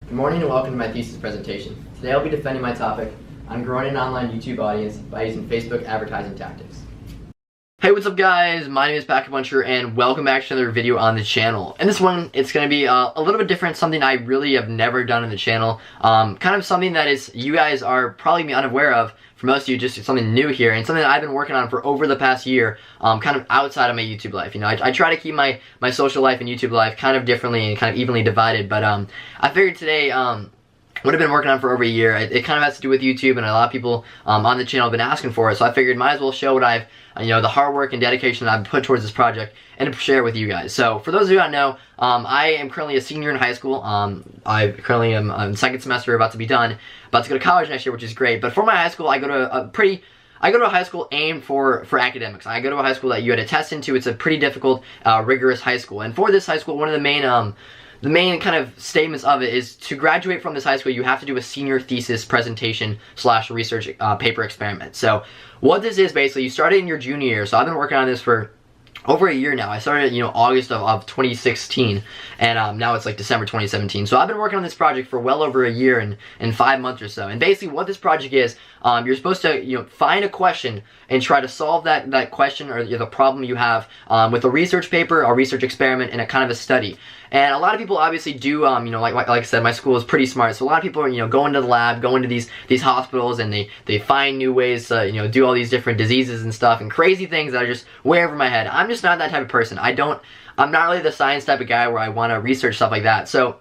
Good morning and welcome to my thesis presentation. Today I'll be defending my topic on growing an online YouTube audience by using Facebook advertising tactics. Hey, what's up guys? My name is Patrick Buncher and welcome back to another video on the channel. In this one, it's going to be a little bit different, something I really have never done in the channel. Kind of something that is you guys are probably unaware of. For most of you, just something new here, and something that I've been working on for over the past year, kind of outside of my YouTube life. You know, I try to keep my social life and YouTube life kind of differently and kind of evenly divided, but I figured today, what I've been working on for over a year, it kind of has to do with YouTube, and a lot of people on the channel have been asking for it, so I figured might as well show what I've, the hard work and dedication that I've put towards this project and share it with you guys. So for those of you who don't know, I am currently a senior in high school. I currently am in second semester, about to be done, about to go to college next year, which is great. But for my high school, I go to a high school aimed for academics. I go to a high school that you had to test into. It's a pretty difficult, rigorous high school. And for this high school, one of the main kind of statements of it is to graduate from this high school, you have to do a senior thesis presentation / research paper experiment. So what this is basically, you started in your junior year. So I've been working on this for over a year now. I started, August of 2016, and now it's like December 2017. So I've been working on this project for well over a year and 5 months or so. And basically what this project is, you're supposed to, find a question and try to solve that question or the problem you have with a research paper, a research experiment, and a kind of a study. And a lot of people obviously do, like I said, my school is pretty smart. So a lot of people are, going to the lab, going to these hospitals, and they find new ways to, do all these different diseases and stuff and crazy things that are just way over my head. I'm just not that type of person. I'm not really the science type of guy where I want to research stuff like that. So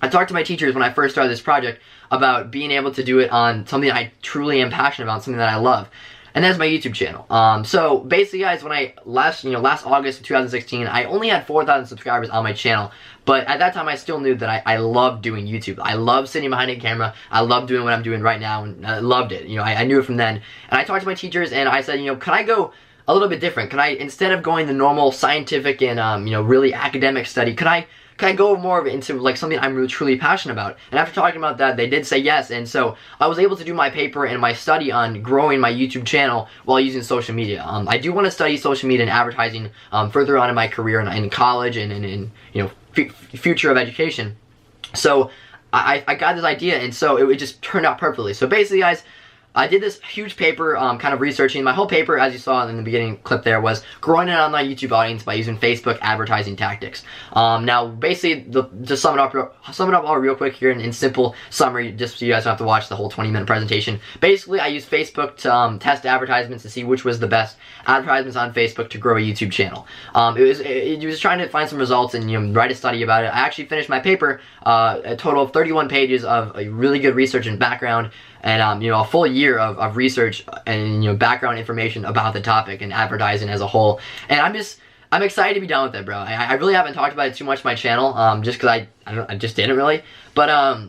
I talked to my teachers when I first started this project about being able to do it on something I truly am passionate about, something that I love. And that's my YouTube channel. So basically, guys, when I last August of 2016, I only had 4,000 subscribers on my channel. But at that time, I still knew that I loved doing YouTube. I love sitting behind a camera. I love doing what I'm doing right now, and I loved it. I knew it from then. And I talked to my teachers, and I said, can I go a little bit different? Can I, instead of going the normal scientific and really academic study, can I go more into like something I'm really truly passionate about? And after talking about that, they did say yes, and so I was able to do my paper and my study on growing my YouTube channel while using social media. I do want to study social media and advertising further on in my career and in college and in future of education. So I got this idea, and so it just turned out perfectly. So basically, guys, I did this huge paper, kind of researching. My whole paper, as you saw in the beginning clip there, was growing an online YouTube audience by using Facebook advertising tactics. Now, basically, to sum it up all real quick here in simple summary, just so you guys don't have to watch the whole 20-minute presentation. Basically, I used Facebook to test advertisements to see which was the best advertisements on Facebook to grow a YouTube channel. It was trying to find some results and write a study about it. I actually finished my paper, a total of 31 pages of really good research and background, and a full year of research and background information about the topic and advertising as a whole. And I'm excited to be done with it, bro. I really haven't talked about it too much on my channel, just because I just didn't really. But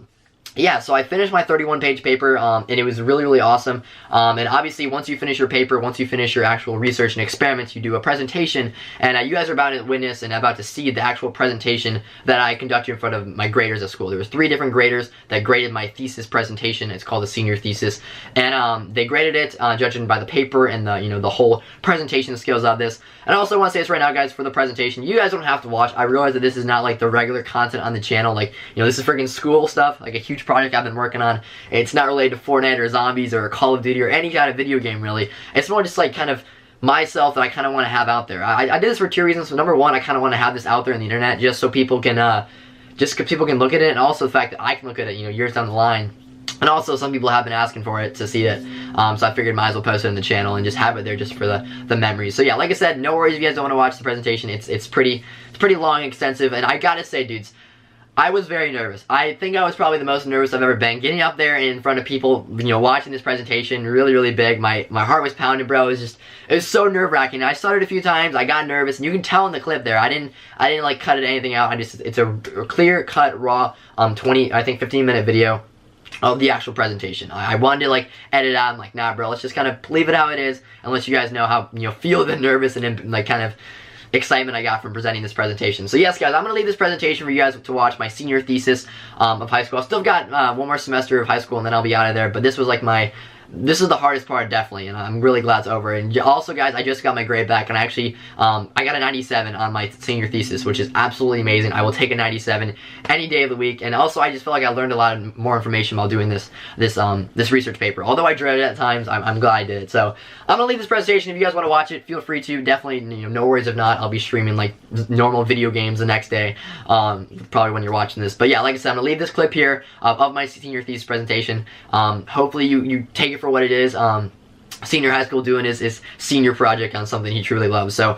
yeah, so I finished my 31-page paper, and it was really, really awesome. And obviously, once you finish your paper, once you finish your actual research and experiments, you do a presentation, and you guys are about to witness and about to see the actual presentation that I conducted in front of my graders at school. There was 3 different graders that graded my thesis presentation. It's called the senior thesis, and they graded it, judging by the paper and the whole presentation skills of this. And I also want to say this right now, guys, for the presentation, you guys don't have to watch. I realize that this is not like the regular content on the channel. Like, this is freaking school stuff, like a huge project I've been working on. It's not related to Fortnite or zombies or Call of Duty or any kind of video game, really. It's more just like kind of myself that I kind of want to have out there. I did this for 2 reasons. So number one, I kind of want to have this out there on the internet just so people can look at it, and also the fact that I can look at it, years down the line. And also, some people have been asking for it to see it, so I figured might as well post it on the channel and just have it there just for the memories. So yeah, like I said, no worries if you guys don't want to watch the presentation. It's pretty long, extensive, and I gotta say, dudes, I was very nervous. I think I was probably the most nervous I've ever been. Getting up there in front of people, watching this presentation, really, really big. My heart was pounding, bro. It was so nerve-wracking. I stuttered a few times. I got nervous, and you can tell in the clip there. I didn't like cut anything out. It's a clear cut, raw, 15-minute video of the actual presentation. I wanted to like edit out. I'm like, nah, bro, let's just kind of leave it how it is and let you guys know how feel the nervous and like kind of excitement I got from presenting this presentation. So yes, guys, I'm gonna leave this presentation for you guys to watch my senior thesis of high school. I've still got one more semester of high school and then I'll be out of there. But this was like my this is the hardest part, definitely, and I'm really glad it's over. And also, guys, I just got my grade back, and I actually, I got a 97 on my senior thesis, which is absolutely amazing. I will take a 97 any day of the week. And also, I just feel like I learned a lot more information while doing this research paper. Although I dread it at times, I'm glad I did it. So I'm gonna leave this presentation. If you guys want to watch it, feel free to. Definitely, no worries if not. I'll be streaming like normal video games the next day, probably when you're watching this. But yeah, like I said, I'm gonna leave this clip here of my senior thesis presentation. Hopefully, you take it for what it is. Senior high school doing his senior project on something he truly loves. So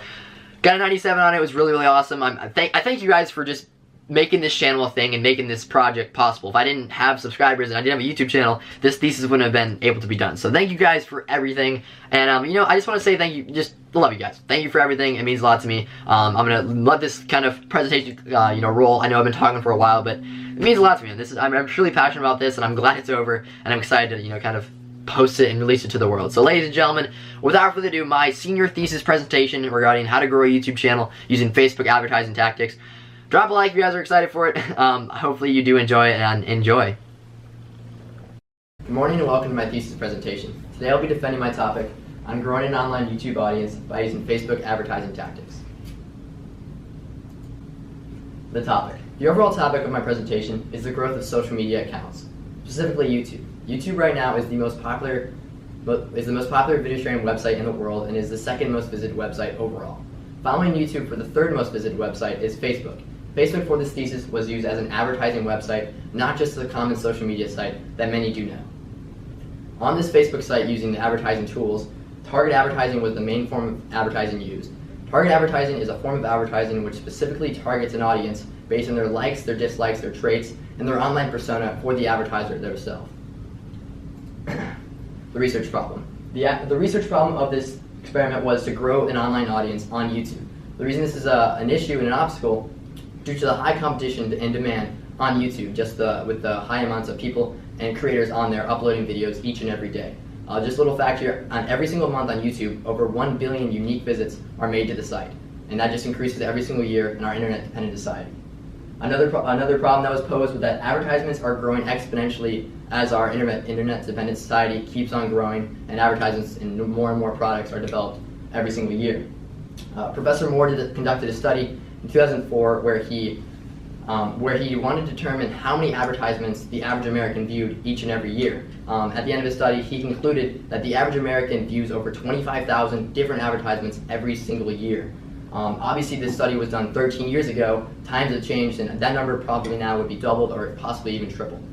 got a 97 on it. It was really, really awesome. I thank you guys for just making this channel a thing and making this project possible. If I didn't have subscribers and I didn't have a YouTube channel, this thesis wouldn't have been able to be done. So thank you guys for everything. And I just want to say thank you. Just love you guys. Thank you for everything. It means a lot to me. I'm gonna let this kind of presentation roll. I know I've been talking for a while, but it means a lot to me. I'm truly passionate about this, and I'm glad it's over, and I'm excited to kind of post it and release it to the world. So ladies and gentlemen, without further ado, my senior thesis presentation regarding how to grow a YouTube channel using Facebook advertising tactics. Drop a like if you guys are excited for it. Hopefully you do enjoy it, and enjoy. Good morning and welcome to my thesis presentation. Today I'll be defending my topic on growing an online YouTube audience by using Facebook advertising tactics. The topic. The overall topic of my presentation is the growth of social media accounts, specifically YouTube. YouTube right now is the most popular video sharing website in the world and is the second most visited website overall. Following YouTube for the third most visited website is Facebook. Facebook for this thesis was used as an advertising website, not just as a common social media site that many do know. On this Facebook site, using the advertising tools, target advertising was the main form of advertising used. Target advertising is a form of advertising which specifically targets an audience based on their likes, their dislikes, their traits, and their online persona for the advertiser themselves. The research problem. The research problem of this experiment was to grow an online audience on YouTube. The reason this is an issue and an obstacle due to the high competition and demand on YouTube, with the high amounts of people and creators on there uploading videos each and every day. Just a little fact here, on every single month on YouTube, over 1 billion unique visits are made to the site. And that just increases every single year in our internet-dependent society. Another problem that was posed was that advertisements are growing exponentially as our internet-dependent society keeps on growing, and advertisements and more products are developed every single year. Professor Moore conducted a study in 2004 where he wanted to determine how many advertisements the average American viewed each and every year. At the end of his study, he concluded that the average American views over 25,000 different advertisements every single year. Obviously, this study was done 13 years ago. Times have changed, and that number probably now would be doubled or possibly even tripled.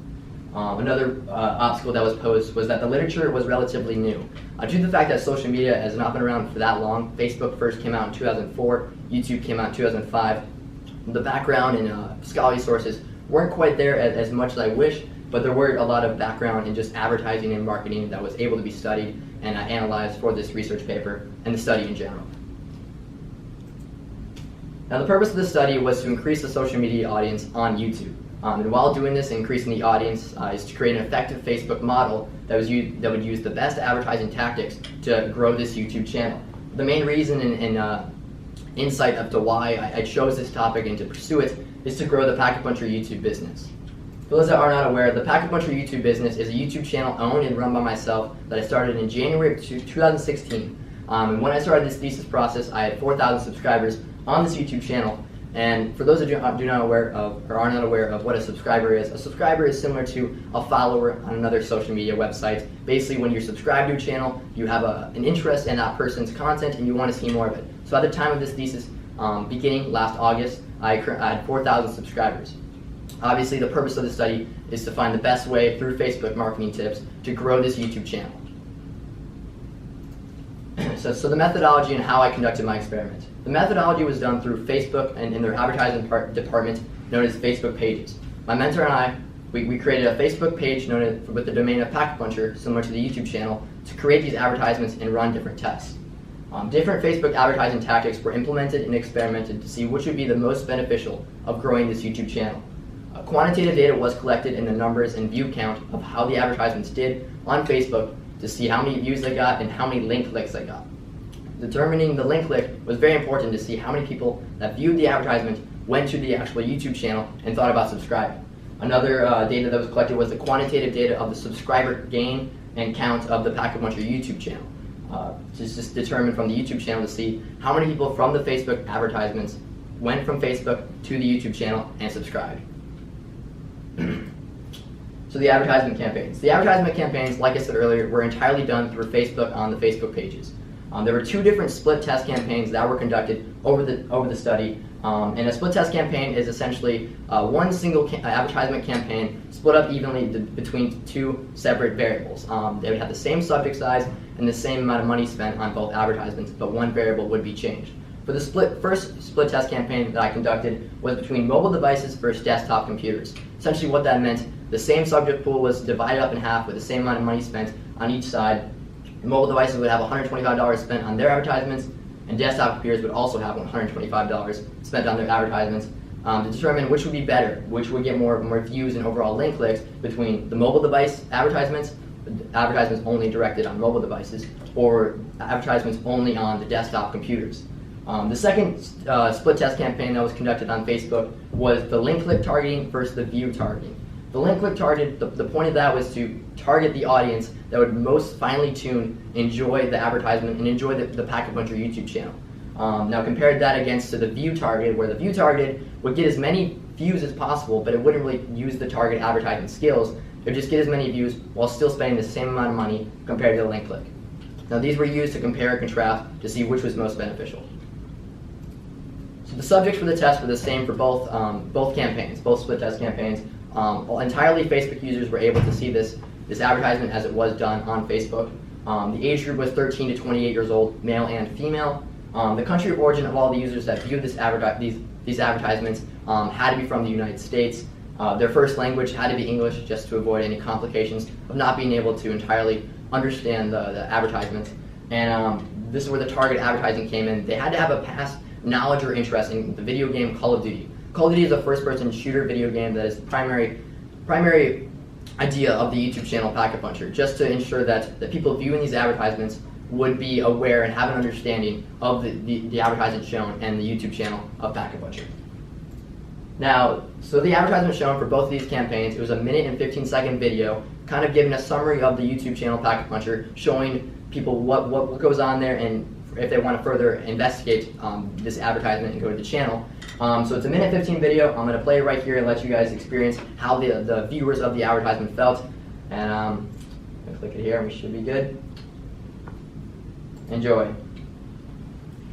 Another obstacle that was posed was that the literature was relatively new. Due to the fact that social media has not been around for that long, Facebook first came out in 2004, YouTube came out in 2005. The background and scholarly sources weren't quite there as much as I wish, but there were a lot of background in just advertising and marketing that was able to be studied and analyzed for this research paper and the study in general. Now, the purpose of this study was to increase the social media audience on YouTube. And while doing this, increasing the audience is to create an effective Facebook model that would use the best advertising tactics to grow this YouTube channel. The main reason and insight as to why I chose this topic and to pursue it is to grow the Pack-a-Puncher YouTube business. For those that are not aware, the Pack-a-Puncher YouTube business is a YouTube channel owned and run by myself that I started in January of 2016. And when I started this thesis process, I had 4,000 subscribers on this YouTube channel. And for those that are not aware of what a subscriber is similar to a follower on another social media website. Basically, when you're subscribed to a channel, you have an interest in that person's content and you want to see more of it. So at the time of this thesis, beginning last August, I had 4,000 subscribers. Obviously, the purpose of the study is to find the best way through Facebook marketing tips to grow this YouTube channel. So the methodology and how I conducted my experiment. The methodology was done through Facebook and in their advertising department known as Facebook pages. My mentor and I, we created a Facebook page with the domain of Pack-a-Puncher, similar to the YouTube channel, to create these advertisements and run different tests. Different Facebook advertising tactics were implemented and experimented to see which would be the most beneficial of growing this YouTube channel. Quantitative data was collected in the numbers and view count of how the advertisements did on Facebook to see how many views they got and how many link clicks they got. Determining the link click was very important to see how many people that viewed the advertisement went to the actual YouTube channel and thought about subscribing. Another data that was collected was the quantitative data of the subscriber gain and count of the Pack-a-Puncher YouTube channel. Just determine from the YouTube channel to see how many people from the Facebook advertisements went from Facebook to the YouTube channel and subscribed. So the advertisement campaigns. The advertisement campaigns, like I said earlier, were entirely done through Facebook on the Facebook pages. There were 2 different split test campaigns that were conducted over the study. And a split test campaign is essentially one single advertisement campaign split up evenly between 2 separate variables. They would have the same subject size and the same amount of money spent on both advertisements, but one variable would be changed. For the first split test campaign that I conducted was between mobile devices versus desktop computers. Essentially what that meant, the same subject pool was divided up in half with the same amount of money spent on each side. Mobile devices would have $125 spent on their advertisements, and desktop computers would also have $125 spent on their advertisements to determine which would be better, which would get more views and overall link clicks between the mobile device advertisements only directed on mobile devices, or advertisements only on the desktop computers. The second split test campaign that was conducted on Facebook was the link click targeting versus the view targeting. The link click target, the point of that was to target the audience that would most finely tuned enjoy the advertisement and enjoy the Pack-a-Puncher YouTube channel. Now compare that against to the view targeted, where the view targeted would get as many views as possible, but it wouldn't really use the target advertising skills. It would just get as many views while still spending the same amount of money compared to the link click. Now these were used to compare and contrast to see which was most beneficial. So the subjects for the test were the same for both campaigns, both split test campaigns. Entirely Facebook users were able to see this advertisement as it was done on Facebook. The age group was 13 to 28 years old, male and female. The country of origin of all the users that viewed these advertisements had to be from the United States. Their first language had to be English, just to avoid any complications of not being able to entirely understand the advertisements. And this is where the target advertising came in. They had to have a past knowledge or interest in the video game Call of Duty. Call of Duty is a first-person shooter video game that is the primary idea of the YouTube channel Pack-a-Puncher, just to ensure that the people viewing these advertisements would be aware and have an understanding of the advertisement shown and the YouTube channel of Pack-a-Puncher. Now, so the advertisement shown for both of these campaigns, it was a 1 and 15-second video, kind of giving a summary of the YouTube channel Pack-a-Puncher, showing people what goes on there and if they want to further investigate this advertisement and go to the channel. So it's a 1 and 15 video. I'm going to play it right here and let you guys experience how the viewers of the advertisement felt. And I'm going to click it here and we should be good. Enjoy.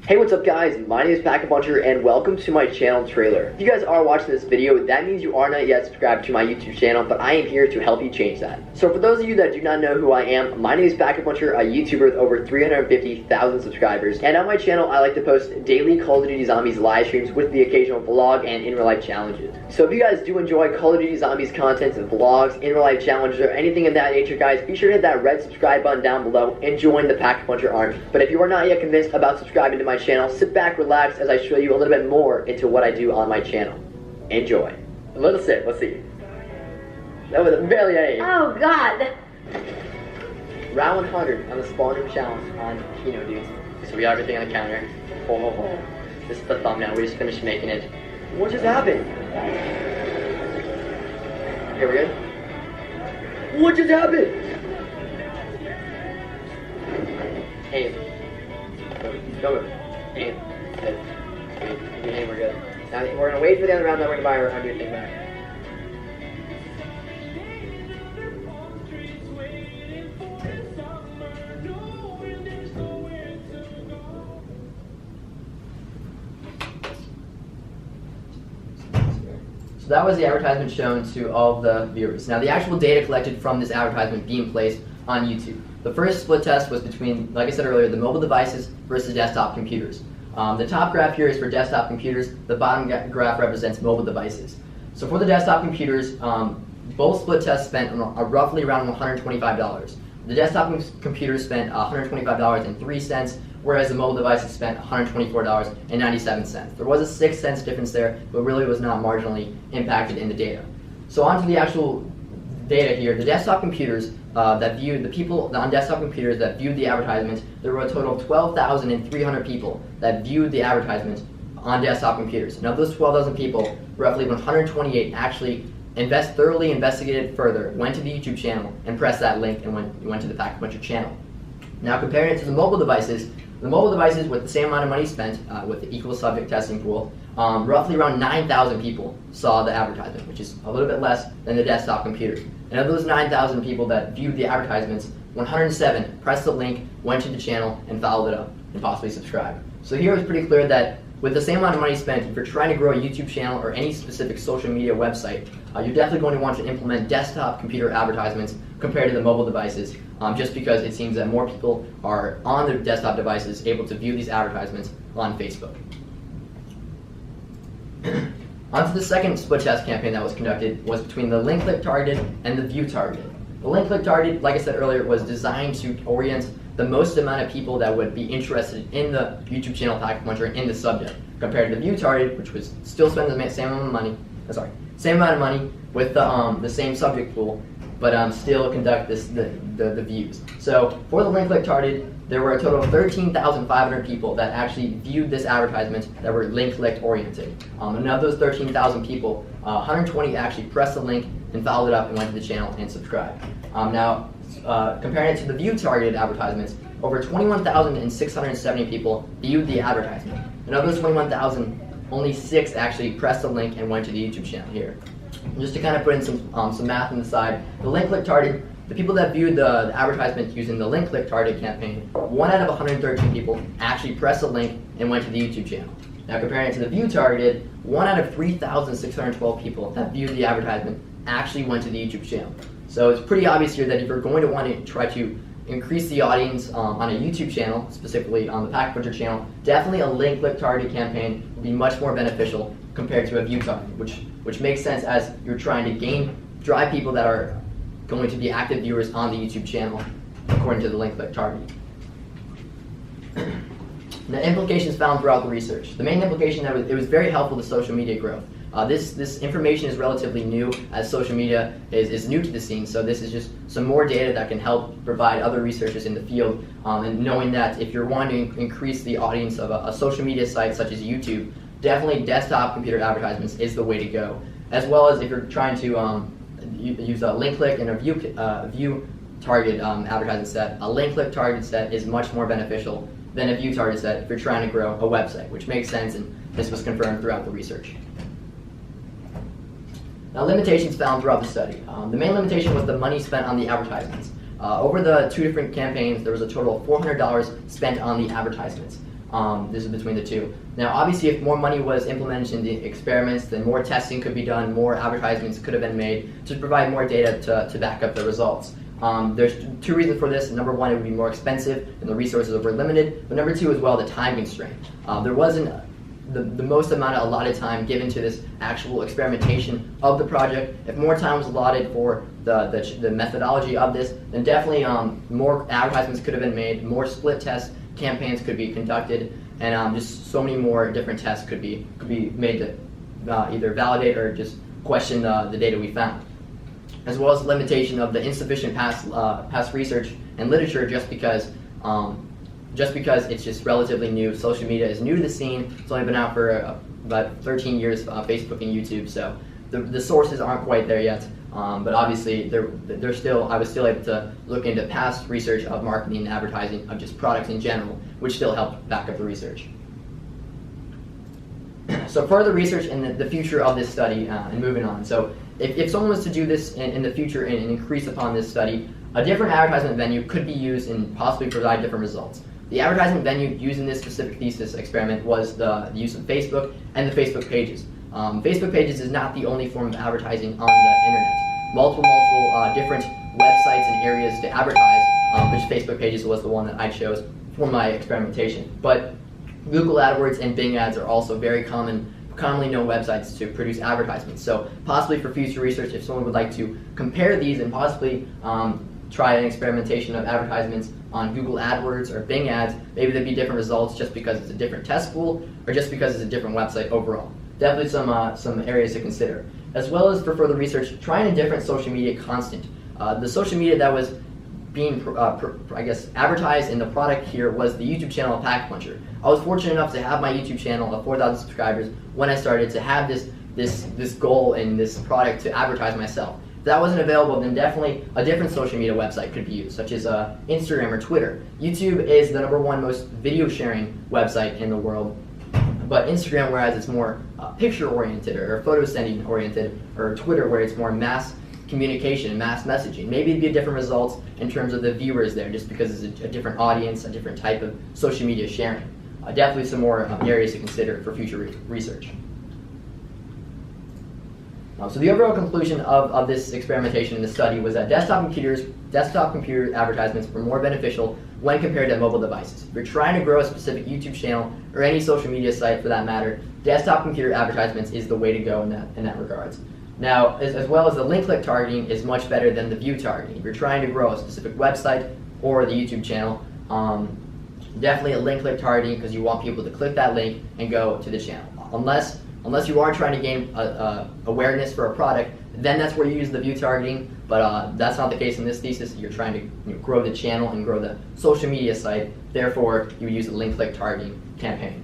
Hey, what's up guys? My name is Pack-a-Puncher and welcome to my channel trailer. If you guys are watching this video, that means you are not yet subscribed to my YouTube channel, but I am here to help you change that. So for those of you that do not know who I am, my name is Pack-a-Puncher, a YouTuber with over 350,000 subscribers. And on my channel, I like to post daily Call of Duty Zombies live streams with the occasional vlog and in-real-life challenges. So if you guys do enjoy Call of Duty Zombies content and vlogs, in-real-life challenges, or anything of that nature, guys, be sure to hit that red subscribe button down below and join the Pack-a-Puncher army. But if you are not yet convinced about subscribing to my channel, sit back, relax as I show you a little bit more into what I do on my channel. Enjoy. A little sip, let's see. That was barely an 8. Oh god. Round 100 on the spawn room challenge on Kino Dudes. So we got everything on the counter. Oh. This is the thumbnail, we just finished making it. What just happened? Here we good? What just happened? Aim. Go. Aim. Good. Aim, we're good. Now we're gonna wait for the other round, then we're gonna buy our new thing back. So that was the advertisement shown to all of the viewers. Now the actual data collected from this advertisement being placed on YouTube. The first split test was between, like I said earlier, the mobile devices versus desktop computers. The top graph here is for desktop computers. The bottom graph represents mobile devices. So for the desktop computers, both split tests spent roughly around $125. The desktop computers spent $125.03, whereas the mobile devices spent $124.97. There was a 6 cents difference there, but really was not marginally impacted in the data. So on to the actual data here. The desktop computers the people on desktop computers that viewed the advertisement, there were a total of 12,300 people that viewed the advertisement on desktop computers. And of those 12,000 people, roughly 128 actually thoroughly investigated further, went to the YouTube channel, and pressed that link and went to the Pack-a-Puncher channel. Now comparing it to the mobile devices with the same amount of money spent with the equal subject testing pool, roughly around 9,000 people saw the advertisement, which is a little bit less than the desktop computer. And of those 9,000 people that viewed the advertisements, 107 pressed the link, went to the channel, and followed it up, and possibly subscribed. So here it's pretty clear that with the same amount of money spent, if you're trying to grow a YouTube channel or any specific social media website, you're definitely going to want to implement desktop computer advertisements compared to the mobile devices, just because it seems that more people are on their desktop devices able to view these advertisements on Facebook. On to the second split test campaign that was conducted was between the link click targeted and the view targeted. The link click targeted, like I said earlier, was designed to orient the most amount of people that would be interested in the YouTube channel Pack-a-Puncher and in the subject, compared to the view targeted, which was still spending the same amount of money. Same amount of money with the same subject pool, but still conduct the views. So for the link click targeted, there were a total of 13,500 people that actually viewed this advertisement that were link click oriented. And of those 13,000 people, 120 actually pressed the link and followed it up and went to the channel and subscribed. Now, comparing it to the view targeted advertisements, over 21,670 people viewed the advertisement. And of those 21,000, only 6 actually pressed the link and went to the YouTube channel here. And just to kind of put in some math on the side, the link click targeted, the people that viewed the advertisement using the link click targeted campaign, 1 out of 113 people actually pressed the link and went to the YouTube channel. Now comparing it to the view targeted, 1 out of 3,612 people that viewed the advertisement actually went to the YouTube channel. So it's pretty obvious here that if you're going to want to try to increase the audience on a YouTube channel, specifically on the Pack-a-Puncher channel, definitely a link click targeted campaign will be much more beneficial compared to a view targeted, which makes sense as you're trying to drive people that are going to be active viewers on the YouTube channel according to the link click targeting. Now, implications found throughout the research. The main implication that it was very helpful to social media growth. This information is relatively new, as social media is new to the scene, so this is just some more data that can help provide other researchers in the field, and knowing that if you're wanting to increase the audience of a social media site such as YouTube, definitely desktop computer advertisements is the way to go, as well as if you're trying to use a link click and a view target advertising set. A link click target set is much more beneficial than a view target set if you're trying to grow a website, which makes sense, and this was confirmed throughout the research. Now, limitations found throughout the study. The main limitation was the money spent on the advertisements. Over the 2 different campaigns, there was a total of $400 spent on the advertisements. This is between the 2. Now, obviously, if more money was implemented in the experiments, then more testing could be done, more advertisements could have been made to provide more data to back up the results. There's 2 reasons for this. Number 1, it would be more expensive and the resources were limited. But number 2 as well, the time constraint. There wasn't the most amount of allotted time given to this actual experimentation of the project. If more time was allotted for the methodology of this, then definitely more advertisements could have been made, more split test campaigns could be conducted, and just so many more different tests could be made to either validate or just question the data we found, as well as the limitation of the insufficient past research and literature just because it's just relatively new. Social media is new to the scene. It's only been out for about 13 years, Facebook and YouTube, so the sources aren't quite there yet. But obviously, I was still able to look into past research of marketing and advertising of just products in general, which still helped back up the research. So further research in the future of this study and moving on. So if someone was to do this in the future and increase upon this study, a different advertisement venue could be used and possibly provide different results. The advertisement venue used in this specific thesis experiment was the use of Facebook and the Facebook pages. Facebook pages is not the only form of advertising on the internet. Multiple different websites and areas to advertise, which Facebook pages was the one that I chose for my experimentation. But Google AdWords and Bing ads are also very commonly known websites to produce advertisements. So possibly for future research, if someone would like to compare these and possibly try an experimentation of advertisements on Google AdWords or Bing ads, maybe there'd be different results just because it's a different test pool or just because it's a different website overall. Definitely some areas to consider. As well as for further research, trying a different social media constant. The social media that was being, advertised in the product here was the YouTube channel of Pack-a-Puncher. I was fortunate enough to have my YouTube channel of 4,000 subscribers when I started, to have this this goal and this product to advertise myself. If that wasn't available, then definitely a different social media website could be used, such as Instagram or Twitter. YouTube is the #1 most video sharing website in the world, but Instagram, whereas it's more picture oriented or photo sending oriented, or Twitter where it's more mass communication, mass messaging. Maybe it'd be a different results in terms of the viewers there, just because it's a different audience, a different type of social media sharing. Definitely some more areas to consider for future research. So the overall conclusion of this experimentation in the study was that desktop computer advertisements were more beneficial when compared to mobile devices. If you're trying to grow a specific YouTube channel or any social media site for that matter, desktop computer advertisements is the way to go in that regards. Now, as well as the link click targeting is much better than the view targeting. If you're trying to grow a specific website or the YouTube channel, definitely a link click targeting, because you want people to click that link and go to the channel. Unless you are trying to gain awareness for a product, then that's where you use the view targeting, but that's not the case in this thesis. You're trying to grow the channel and grow the social media site, therefore you would use a link click targeting campaign.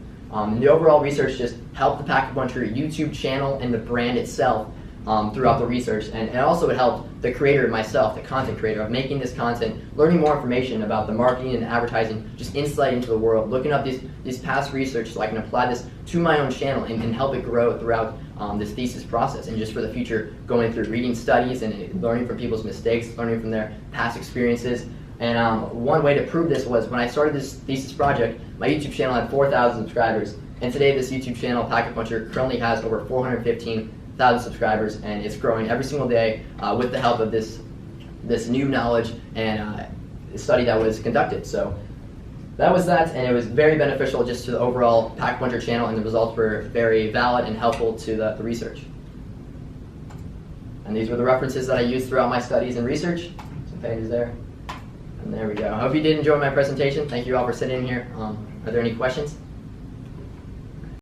The overall research just helped the Pack-a-Puncher YouTube channel and the brand itself throughout the research, and also it helped the creator, myself, the content creator, of making this content, learning more information about the marketing and advertising, just insight into the world, looking up these past research so I can apply this to my own channel and help it grow throughout this thesis process, and just for the future, going through reading studies and learning from people's mistakes, learning from their past experiences. And one way to prove this was when I started this thesis project, my YouTube channel had 4,000 subscribers, and today this YouTube channel, Pack-a-Puncher, currently has over 415,000 subscribers, and it's growing every single day with the help of this new knowledge and study that was conducted. So that was that, and it was very beneficial just to the overall Pack-a-Puncher channel, and the results were very valid and helpful to the research. And these were the references that I used throughout my studies and research. Some pages there. And there we go. I hope you did enjoy my presentation. Thank you all for sitting in here. Are there any questions?